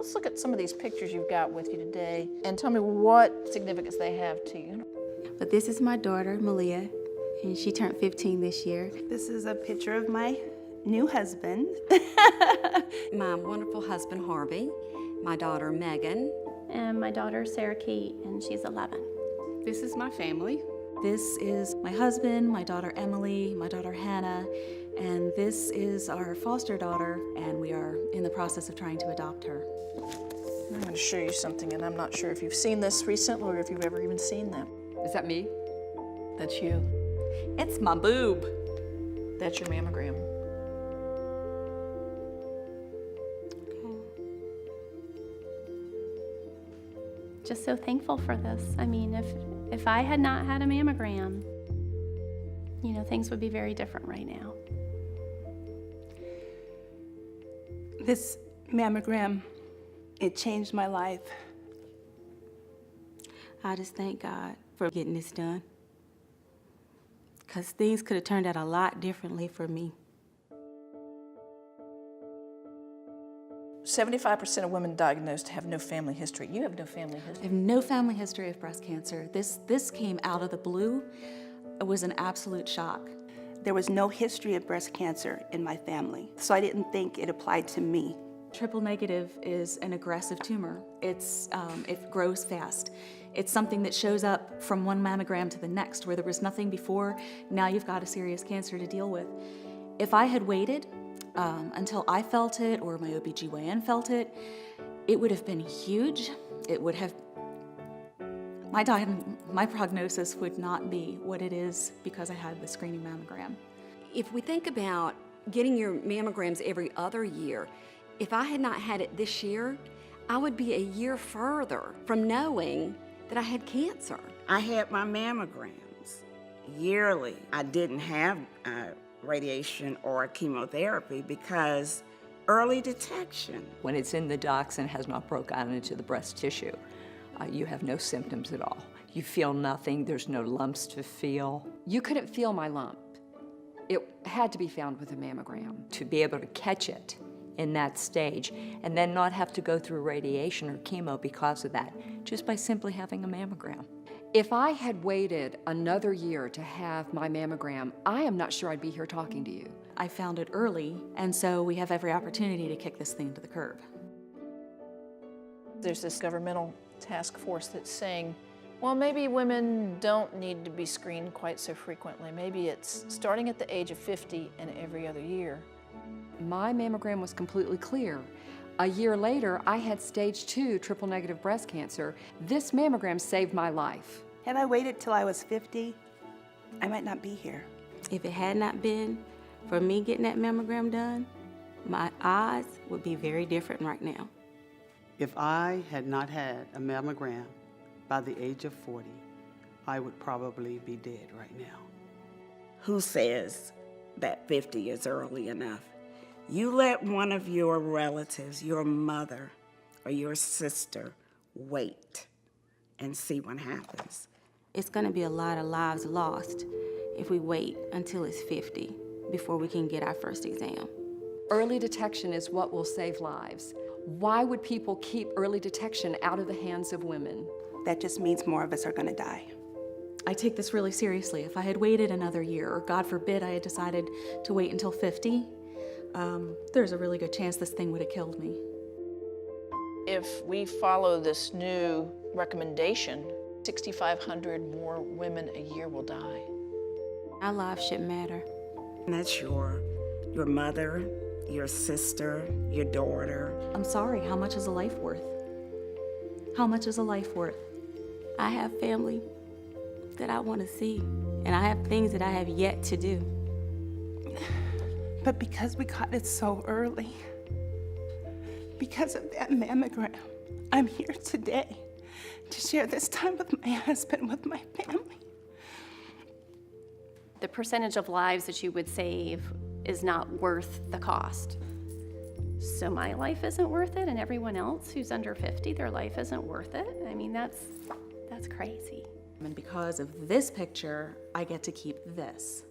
Let's look at some of these pictures you've got with you today and tell me what significance they have to you. But this is my daughter, Malia, and she turned 15 this year. This is a picture of my new husband. My wonderful husband, Harvey, my daughter, Megan. And my daughter, Sarah Kate, and she's 11. This is my family. This is my husband, my daughter Emily, my daughter Hannah, and this is our foster daughter, and we are in the process of trying to adopt her. I'm going to show you something, and I'm not sure if you've seen this recently or if you've ever even seen them. Is that me? That's you. It's my boob. That's your mammogram. Just so thankful for this. I mean, if I had not had a mammogram, you know, things would be very different right now. This mammogram, it changed my life. I just thank God for getting this done, because things could have turned out a lot differently for me. 75% of women diagnosed have no family history. You have no family I history. have no family history of breast cancer. This came out of the blue. It was an absolute shock. There was no history of breast cancer in my family, so I didn't think it applied to me. Triple negative is an aggressive tumor. It grows fast. It's something that shows up from one mammogram to the next, where there was nothing before. Now you've got a serious cancer to deal with. If I had waited until I felt it or my OBGYN felt it, it would have been huge. It would have, my prognosis would not be what it is because I had the screening mammogram. If we think about getting your mammograms every other year, if I had not had it this year, I would be a year further from knowing that I had cancer. I had my mammograms yearly. I didn't have radiation or chemotherapy because early detection. When it's in the ducts and has not broken out into the breast tissue, you have no symptoms at all. You feel nothing, there's no lumps to feel. You couldn't feel my lump. It had to be found with a mammogram. To be able to catch it in that stage and then not have to go through radiation or chemo because of that, just by simply having a mammogram. If I had waited another year to have my mammogram, I am not sure I'd be here talking to you. I found it early, and so we have every opportunity to kick this thing to the curb. There's this governmental task force that's saying, well, maybe women don't need to be screened quite so frequently. Maybe it's starting at the age of 50 and every other year. My mammogram was completely clear. A year later, I had stage 2 triple negative breast cancer. This mammogram saved my life. Had I waited till I was 50, I might not be here. If it had not been for me getting that mammogram done, my odds would be very different right now. If I had not had a mammogram by the age of 40, I would probably be dead right now. Who says that 50 is early enough? You let one of your relatives, your mother or your sister, wait and see what happens. It's going to be a lot of lives lost if we wait until it's 50 before we can get our first exam. Early detection is what will save lives. Why would people keep early detection out of the hands of women? That just means more of us are going to die. I take this really seriously. If I had waited another year, or God forbid I had decided to wait until 50, there's a really good chance this thing would have killed me. If we follow this new recommendation, 6,500 more women a year will die. Our lives shouldn't matter. And that's your mother, your sister, your daughter. I'm sorry, how much is a life worth? How much is a life worth? I have family that I want to see, and I have things that I have yet to do. But because we caught it so early, because of that mammogram, I'm here today to share this time with my husband, with my family. The percentage of lives that you would save is not worth the cost. So my life isn't worth it, and everyone else who's under 50, their life isn't worth it. I mean, that's crazy. And because of this picture, I get to keep this.